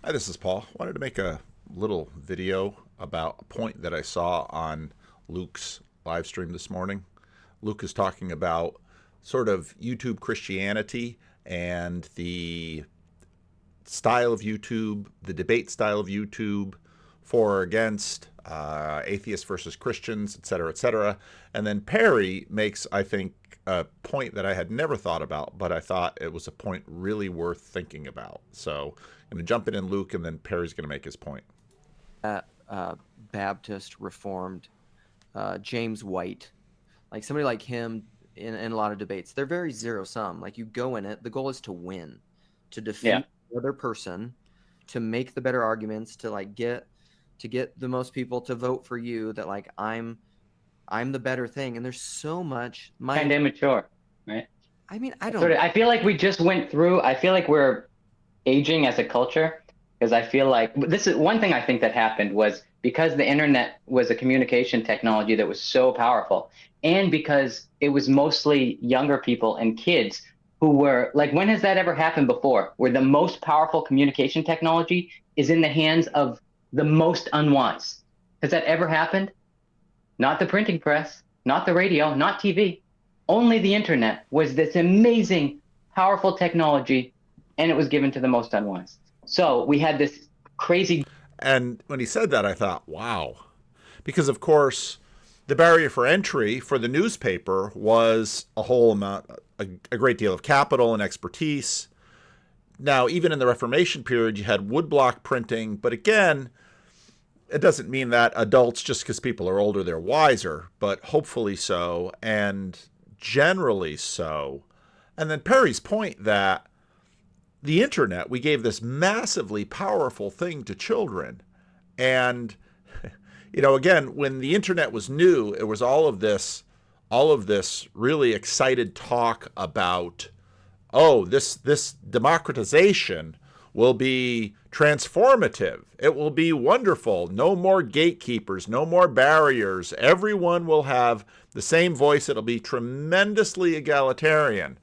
Hi, this is Paul. Wanted to make a little video about a point that I saw on Luke's live stream this morning. Luke is talking about sort of YouTube Christianity and the style of YouTube, the debate style of YouTube, for or against, atheists versus Christians, et cetera, et cetera. And then Perry makes, I think, a point that I had never thought about, but I thought it was a point really worth thinking about. So I'm going to jump in Luke, and then Perry's going to make his point. uh, Baptist Reformed James White, like somebody like him in a lot of debates, they're very zero sum. Like you go in it, the goal is to win, to defeat the other person, to make the better arguments, to like get the most people to vote for you. That like I'm the better thing. And there's so much kind of immature, right? I mean, I don't. I feel like we just went through. I feel like we're aging as a culture because I feel like this is one thing I think that happened was because the internet was a communication technology that was so powerful, and because it was mostly younger people and kids who were like, when has that ever happened before? Where the most powerful communication technology is in the hands of the most unwise? Has that ever happened? Not the printing press, not the radio, not TV. Only the internet was this amazing, powerful technology, and it was given to the most unwise. So we had this crazy. And when he said that, I thought, wow. Because, of course, the barrier for entry for the newspaper was a whole amount, a great deal of capital and expertise. Now, even in the Reformation period, you had woodblock printing, but again, it doesn't mean that adults, just because people are older, they're wiser, but hopefully so, and generally so. And then Perry's point that the internet, we gave this massively powerful thing to children. And, again, when the internet was new, it was all of this really excited talk about, oh, this democratization will be transformative. It will be wonderful. No more gatekeepers, no more barriers. Everyone will have the same voice. It'll be tremendously egalitarian.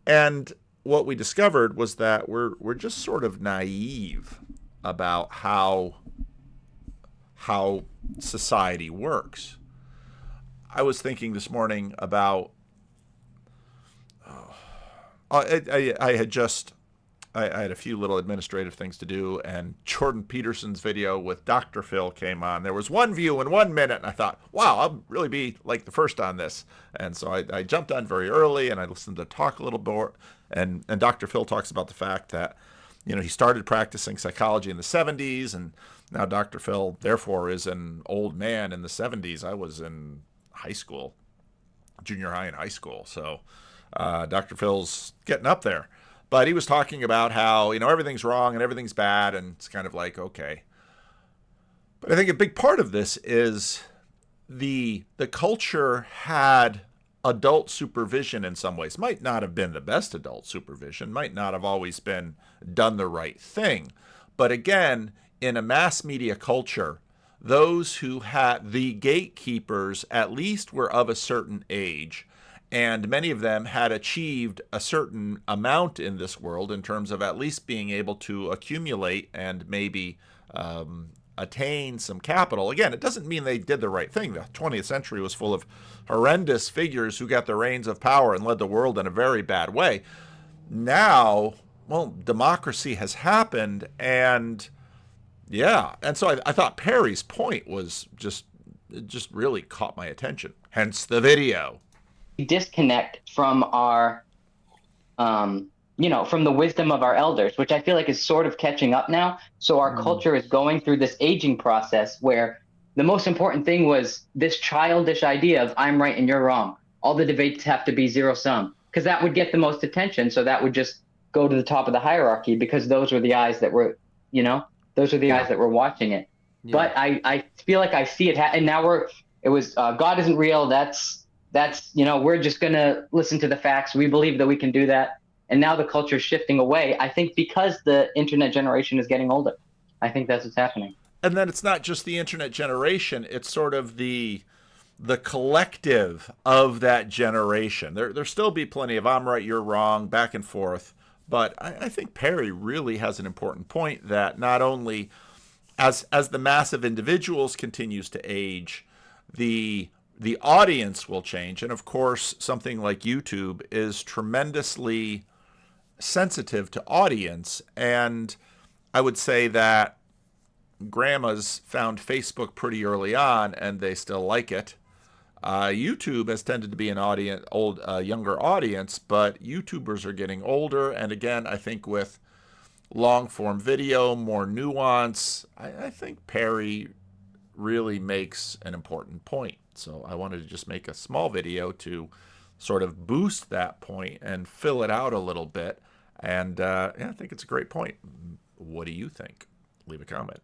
And what we discovered was that we're just sort of naive about how society works. I was thinking this morning about I had a few little administrative things to do, and Jordan Peterson's video with Dr. Phil came on. There was one view in 1 minute, and I thought, wow, I'll really be like the first on this. And so I jumped on very early, and I listened to talk a little more. And Dr. Phil talks about the fact that, he started practicing psychology in the 70s, and now Dr. Phil, therefore, is an old man in the 70s. I was in high school, junior high and high school. So Dr. Phil's getting up there. But he was talking about how, everything's wrong and everything's bad, and it's kind of like, okay. But I think a big part of this is the culture had adult supervision in some ways. Might not have been the best adult supervision, might not have always been done the right thing. But again, in a mass media culture, those who had the gatekeepers at least were of a certain age. And many of them had achieved a certain amount in this world in terms of at least being able to accumulate and maybe attain some capital. Again, it doesn't mean they did the right thing. The 20th century was full of horrendous figures who got the reins of power and led the world in a very bad way. Now, well, democracy has happened, and yeah. And so I thought Perry's point was just really caught my attention. Hence the video. Disconnect from our from the wisdom of our elders, which I feel like is sort of catching up now. So our culture is going through this aging process where the most important thing was this childish idea of I'm right and you're wrong. All the debates have to be zero sum, because that would get the most attention. So that would just go to the top of the hierarchy, because those were the eyes that were eyes that were watching it. Yeah. But I feel like I see it and now God isn't real. That's we're just going to listen to the facts. We believe that we can do that. And now the culture is shifting away, I think, because the internet generation is getting older. I think that's what's happening. And then it's not just the internet generation. It's sort of the collective of that generation. There still be plenty of I'm right, you're wrong, back and forth. But I think Perry really has an important point that not only as the mass of individuals continues to age, the audience will change. And of course, something like YouTube is tremendously sensitive to audience. And I would say that grandmas found Facebook pretty early on and they still like it. YouTube has tended to be an younger audience, but YouTubers are getting older. And again, I think with long form video, more nuance, I think Perry really makes an important point. So I wanted to just make a small video to sort of boost that point and fill it out a little bit. And yeah, I think it's a great point. What do you think? Leave a comment.